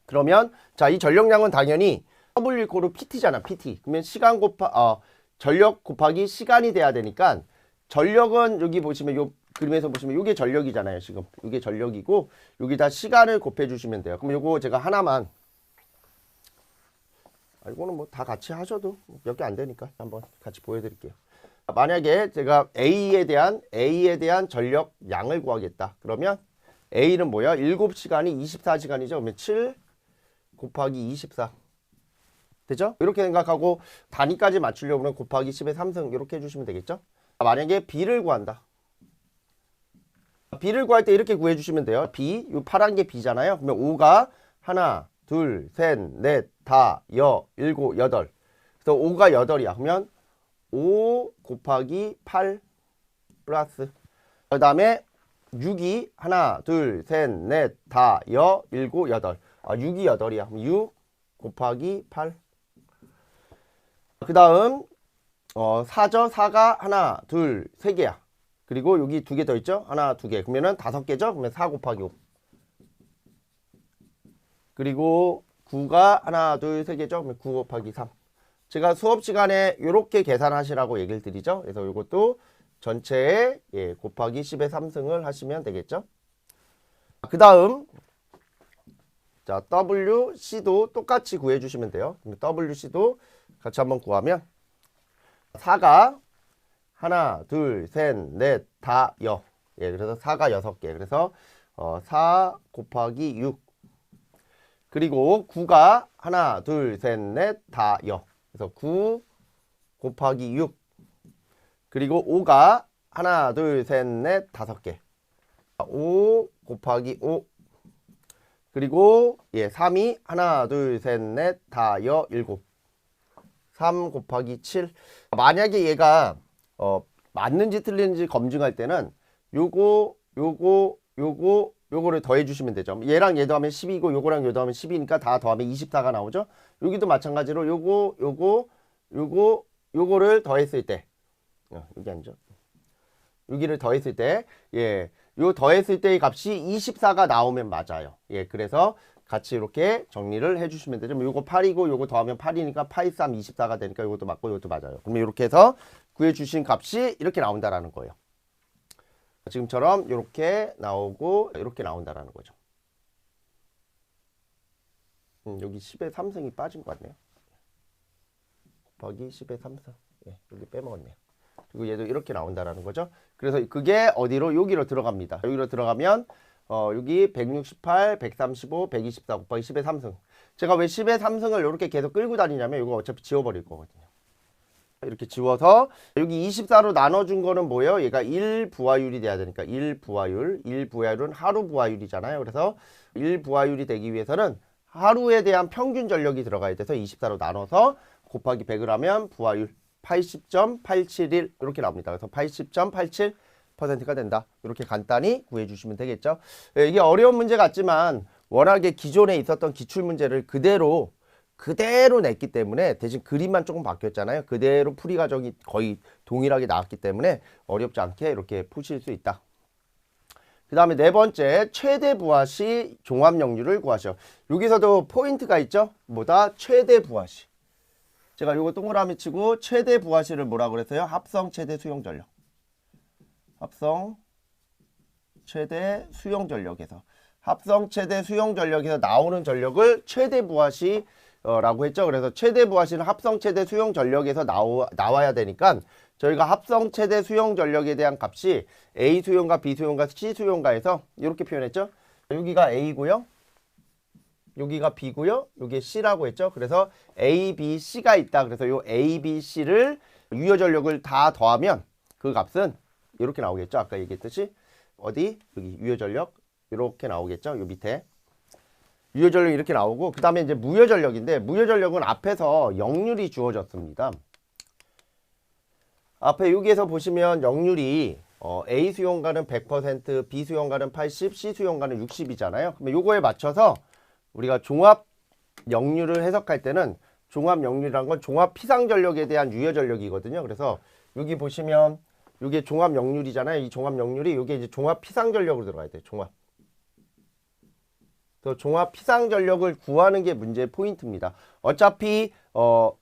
그러면 자, 이 전력량은 당연히 W 이코르 PT잖아, PT. 그러면 전력 곱하기 시간이 돼야 되니까 전력은 여기 보시면 요 그림에서 보시면 이게 전력이잖아요. 지금 이게 전력이고 여기다 시간을 곱해 주시면 돼요. 그럼 요거 제가 하나만 이거는 뭐 다 같이 하셔도 몇 개 안 되니까 한번 같이 보여드릴게요. 만약에 제가 A에 대한 전력 양을 구하겠다. 그러면 A는 뭐야? 7시간이 24시간이죠. 그러면 7 곱하기 24 되죠? 이렇게 생각하고 단위까지 맞추려면 곱하기 10의 3승 이렇게 해주시면 되겠죠? 만약에 B를 구한다. B를 구할 때 이렇게 구해주시면 돼요. B, 이 파란 게 B잖아요. 그러면 5가 하나, 둘, 셋, 넷, 다, 일곱, 여덟. 그래서 5가 8이야. 그러면 5 곱하기 8 플러스. 그 다음에 6이 하나, 둘, 셋, 넷, 다, 일곱, 여덟. 6이 8이야. 그럼 6 곱하기 8. 그 다음 4죠. 4가 하나, 둘, 3개야. 그리고 여기 2개 더 있죠. 하나, 2개. 그러면은 5개죠. 그러면 4 곱하기 5. 그리고 9가 하나, 둘, 3개죠. 그러면 9 곱하기 3. 제가 수업 시간에 이렇게 계산하시라고 얘기를 드리죠. 그래서 이것도 전체에 곱하기 10의 3승을 하시면 되겠죠. 그 다음 자, WC도 똑같이 구해주시면 돼요. WC도 같이 한번 구하면 4가 하나, 둘, 셋, 넷, 다, 그래서 4가 6개. 그래서 4 곱하기 6. 그리고 9가 하나, 둘, 셋, 넷, 다, 그래서 9 곱하기 6. 그리고 5가 하나, 둘, 셋, 넷, 5개. 5 곱하기 5. 그리고 3이 하나, 둘, 셋, 넷, 다, 7. 3 곱하기 7. 만약에 얘가 맞는지 틀리는지 검증할 때는 요거를 더해 주시면 되죠. 얘랑 얘도 하면 10이고 요거랑 얘도 하면 10이니까 다 더하면 24가 나오죠. 여기도 마찬가지로 요거를 더했을 때 여기 앉아. 여기를 더했을 때 요 더했을 때의 값이 24가 나오면 맞아요. 그래서 같이 이렇게 정리를 해주시면 되죠. 요거 8이고 요거 더하면 8이니까 8, 3, 24가 되니까 요것도 맞고 요것도 맞아요. 그러면 이렇게 해서 구해주신 값이 이렇게 나온다라는 거예요. 지금처럼 이렇게 나오고 이렇게 나온다라는 거죠. 여기 10의 3승이 빠진 것 같네요. 곱하기 10의 3승. 여기 빼먹었네요. 그리고 얘도 이렇게 나온다라는 거죠. 그래서 그게 어디로? 여기로 들어갑니다. 여기로 들어가면 여기 168, 135, 124 곱하기 10의 3승. 제가 왜 10의 3승을 이렇게 계속 끌고 다니냐면 이거 어차피 지워버릴 거거든요. 이렇게 지워서 여기 24로 나눠준 거는 뭐예요? 얘가 1부하율이 돼야 되니까 1부하율. 1부하율은 하루 부하율이잖아요. 그래서 1부하율이 되기 위해서는 하루에 대한 평균 전력이 들어가야 돼서 24로 나눠서 곱하기 100을 하면 부하율 80.871 이렇게 나옵니다. 그래서 80.87%가 된다. 이렇게 간단히 구해주시면 되겠죠. 이게 어려운 문제 같지만 워낙에 기존에 있었던 기출문제를 그대로 냈기 때문에 대신 그림만 조금 바뀌었잖아요. 그대로 풀이 과정이 거의 동일하게 나왔기 때문에 어렵지 않게 이렇게 푸실 수 있다. 그 다음에 네 번째, 최대 부하시 종합역률을 구하셔. 여기서도 포인트가 있죠. 뭐다? 최대 부하시. 제가 요거 동그라미 치고 최대 부하시를 뭐라고 그랬어요? 합성 최대 수용 전력. 합성 최대 수용 전력에서 합성 최대 수용 전력에서 나오는 전력을 최대 부하시 라고 했죠. 그래서 최대 부하시는 합성 최대 수용 전력에서 나와야 되니까 저희가 합성 최대 수용 전력에 대한 값이 A 수용가, B 수용가, C 수용가에서 이렇게 표현했죠. 여기가 A고요. 여기가 B고요. 여기 C라고 했죠. 그래서 A, B, C가 있다. 그래서 요 A, B, C를 유효 전력을 다 더하면 그 값은 이렇게 나오겠죠. 아까 얘기했듯이 어디? 여기 유효 전력 이렇게 나오겠죠. 요 밑에. 유효 전력이 이렇게 나오고 그 다음에 이제 무효 전력인데 무효 전력은 앞에서 역률이 주어졌습니다. 앞에 여기에서 보시면 역률이 A 수용가는 100%, B 수용가는 80, C 수용가는 60이잖아요. 그러면 요거에 맞춰서 우리가 종합 역률을 해석할 때는 종합 역률이란 건 종합 피상 전력에 대한 유효 전력이거든요. 그래서 여기 보시면 이게 종합 역률이잖아요. 이 종합 역률이 이게 이제 종합 피상 전력으로 들어가야 돼요. 종합. 그래서 종합 피상 전력을 구하는 게 문제의 포인트입니다. 어차피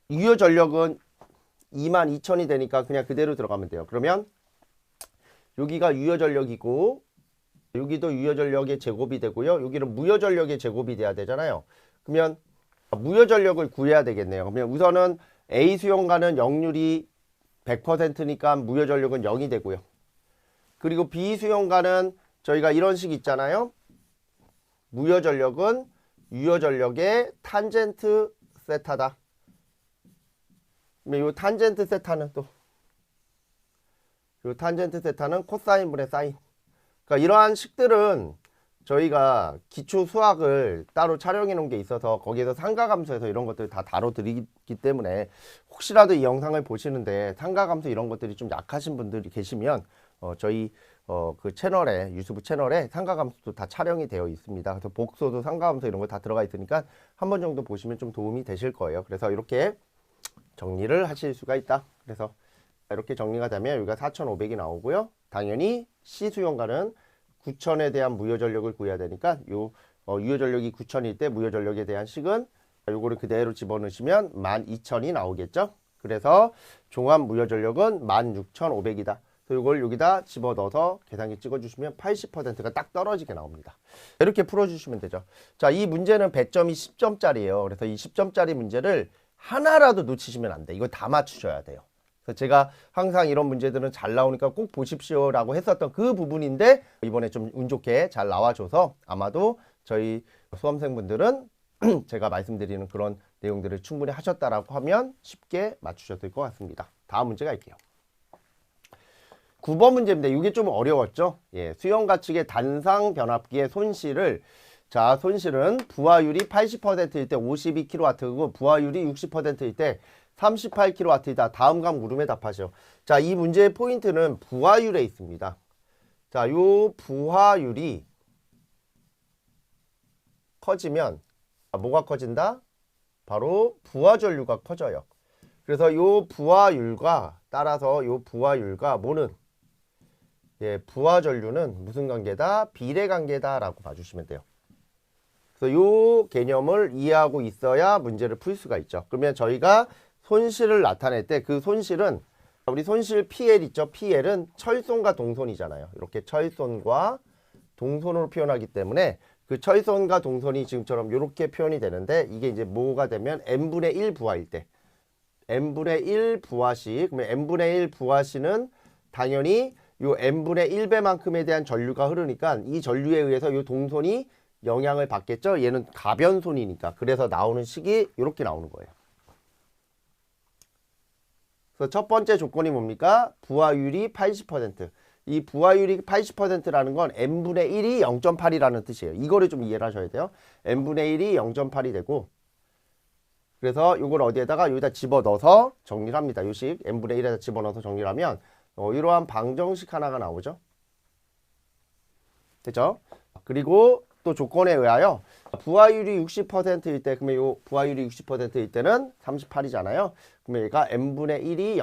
유효 전력은 22,000이 되니까 그냥 그대로 들어가면 돼요. 그러면 여기가 유효 전력이고 여기도 유효 전력의 제곱이 되고요. 여기는 무효 전력의 제곱이 돼야 되잖아요. 그러면 무효 전력을 구해야 되겠네요. 그러면 우선은 A 수용가는 역률이 100%니까 무효 전력은 0이 되고요. 그리고 B 수용가는 저희가 이런 식 있잖아요. 무효 전력은 유효 전력의 탄젠트 세타다. 이 탄젠트 세타는 또 이 탄젠트 세타는 코사인분의 사인. 그러니까 이러한 식들은 저희가 기초 수학을 따로 촬영해 놓은 게 있어서 거기에서 삼가함수에서 이런 것들을 다 다뤄드리기 때문에 혹시라도 이 영상을 보시는데 삼가함수 이런 것들이 좀 약하신 분들이 계시면 저희 그 채널에 유튜브 채널에 삼가함수도 다 촬영이 되어 있습니다. 그래서 복소도 삼가함수 이런 거 다 들어가 있으니까 한 번 정도 보시면 좀 도움이 되실 거예요. 그래서 이렇게 정리를 하실 수가 있다. 그래서 이렇게 정리가 되면 여기가 4,500이 나오고요. 당연히 C 수용가는 9,000에 대한 무효 전력을 구해야 되니까 요 유효 전력이 9,000일 때 무효 전력에 대한 식은 요거를 그대로 집어넣으시면 12,000이 나오겠죠. 그래서 종합 무효 전력은 16,500이다. 이걸 여기다 집어넣어서 계산기 찍어주시면 80%가 딱 떨어지게 나옵니다. 이렇게 풀어주시면 되죠. 자, 이 문제는 배점이 10점짜리예요. 그래서 이 10점짜리 문제를 하나라도 놓치시면 안 돼. 이거 다 맞추셔야 돼요. 그래서 제가 항상 이런 문제들은 잘 나오니까 꼭 보십시오라고 했었던 그 부분인데 이번에 좀 운 좋게 잘 나와줘서 아마도 저희 수험생분들은 제가 말씀드리는 그런 내용들을 충분히 하셨다라고 하면 쉽게 맞추셨을 것 같습니다. 다음 문제 갈게요. 9번 문제인데 이게 좀 어려웠죠. 예, 수용가측의 단상 변압기의 손실을 자, 손실은 부하율이 80%일 때 52kW고 부하율이 60%일 때 38kW이다. 다음 각 물음에 답하시오. 자, 이 문제의 포인트는 부하율에 있습니다. 자, 요 부하율이 커지면 뭐가 커진다? 바로 부하전류가 커져요. 그래서 요 부하율과 따라서 요 부하율과 뭐는 부하전류는 무슨 관계다? 비례 관계다라고 봐주시면 돼요. 그래서 요 개념을 이해하고 있어야 문제를 풀 수가 있죠. 그러면 저희가 손실을 나타낼 때 그 손실은 우리 손실 PL 있죠. PL은 철손과 동손이잖아요. 이렇게 철손과 동손으로 표현하기 때문에 그 철손과 동손이 지금처럼 이렇게 표현이 되는데 이게 이제 뭐가 되면 n분의 1 부하일 때 n분의 1 부하시 그러면 n분의 1 부하시는 당연히 요 n분의 1배만큼에 대한 전류가 흐르니까 이 전류에 의해서 요 동손이 영향을 받겠죠. 얘는 가변손이니까. 그래서 나오는 식이 이렇게 나오는 거예요. 그래서 첫 번째 조건이 뭡니까? 부하율이 80%. 이 부하율이 80%라는 건 n분의 1이 0.8이라는 뜻이에요. 이거를 좀 이해를 하셔야 돼요. n분의 1이 0.8이 되고 그래서 이걸 어디에다가 여기다 집어넣어서 정리를 합니다. 이 식 n분의 1에다 집어넣어서 정리를 하면 이러한 방정식 하나가 나오죠. 됐죠? 그리고 또 조건에 의하여 부하율이 60%일 때 그러면 요 부하율이 60%일 때는 38이잖아요. 그러면 얘가 n분의 1이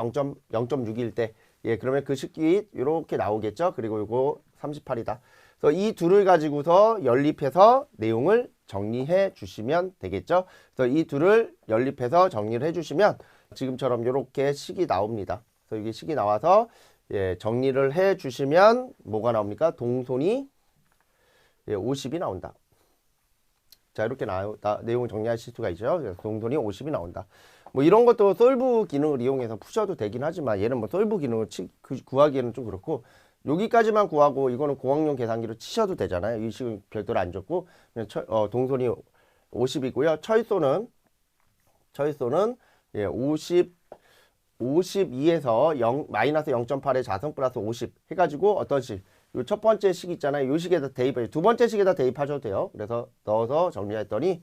0.6일 때 그러면 그 식이 이렇게 나오겠죠. 그리고 요거 38이다. 그래서 이 둘을 가지고서 연립해서 내용을 정리해 주시면 되겠죠. 그래서 이 둘을 연립해서 정리를 해 주시면 지금처럼 이렇게 식이 나옵니다. 그래서 이게 식이 나와서 정리를 해 주시면 뭐가 나옵니까? 동손이 50이 나온다. 자, 이렇게 내용을 정리하실 수가 있죠. 그래서 동손이 50이 나온다. 뭐 이런 것도 솔브 기능을 이용해서 푸셔도 되긴 하지만 얘는 뭐 솔브 기능을 구하기에는 좀 그렇고 여기까지만 구하고 이거는 공학용 계산기로 치셔도 되잖아요. 이 식은 별도로 안 줬고 동손이 50이고요. 철소는 52에서 마이너스 0.8에 자성 플러스 50 해가지고 어떤 식? 요 첫 번째 식 있잖아요. 요 식에다 대입해. 두 번째 식에다 대입하셔도 돼요. 그래서 넣어서 정리했더니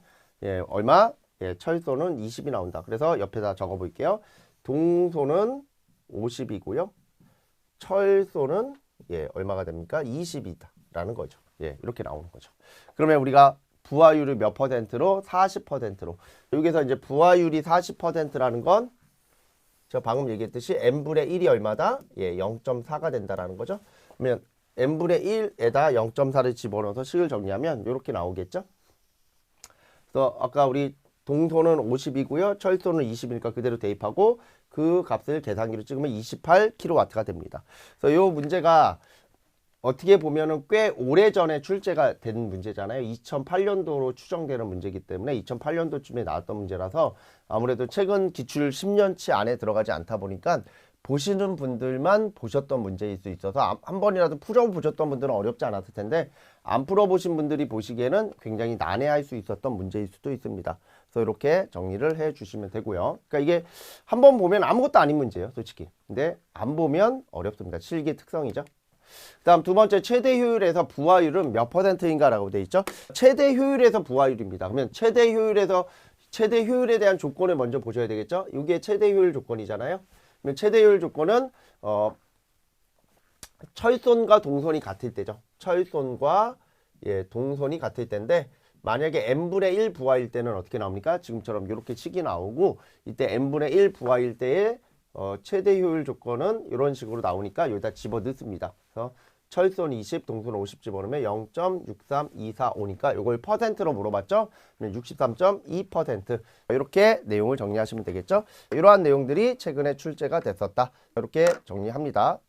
얼마? 철소는 20이 나온다. 그래서 옆에다 적어 볼게요. 동소는 50이고요. 철소는 얼마가 됩니까? 20이다. 라는 거죠. 이렇게 나오는 거죠. 그러면 우리가 부하율을 몇 %로? 40%로. 여기서 이제 부하율이 40%라는 건 저 방금 얘기했듯이 n분의 1이 얼마다? 예, 0.4가 된다라는 거죠. 그러면 n분의 1에다 0.4를 집어넣어서 식을 정리하면 이렇게 나오겠죠. 그래서 아까 우리 동소는 50이고요. 철소는 20이니까 그대로 대입하고 그 값을 계산기로 찍으면 28kW가 됩니다. 그래서 이 문제가 어떻게 보면은 꽤 오래전에 출제가 된 문제잖아요. 2008년도로 추정되는 문제이기 때문에 2008년도쯤에 나왔던 문제라서 아무래도 최근 기출 10년치 안에 들어가지 않다 보니까 보시는 분들만 보셨던 문제일 수 있어서 한 번이라도 풀어보셨던 분들은 어렵지 않았을 텐데 안 풀어보신 분들이 보시기에는 굉장히 난해할 수 있었던 문제일 수도 있습니다. 그래서 이렇게 정리를 해 주시면 되고요. 그러니까 이게 한 번 보면 아무것도 아닌 문제예요, 솔직히. 근데 안 보면 어렵습니다. 실기 특성이죠. 다음 두 번째, 최대 효율에서 부하율은 몇 퍼센트인가 라고 되어 있죠. 최대 효율에서 부하율입니다. 그러면 최대 효율에 대한 조건을 먼저 보셔야 되겠죠. 이게 최대 효율 조건이잖아요. 그러면 최대 효율 조건은 철손과 동선이 같을 때죠. 철손과 동선이 같을 때인데 만약에 n분의 1 부하일 때는 어떻게 나옵니까? 지금처럼 이렇게 식이 나오고 이때 n분의 1 부하일 때의 최대 효율 조건은 이런 식으로 나오니까 여기다 집어 넣습니다. 그래서 철손 20, 동선 50 집어넣으면 0.63245니까 이걸 퍼센트로 물어봤죠? 63.2%. 이렇게 내용을 정리하시면 되겠죠? 이러한 내용들이 최근에 출제가 됐었다. 이렇게 정리합니다.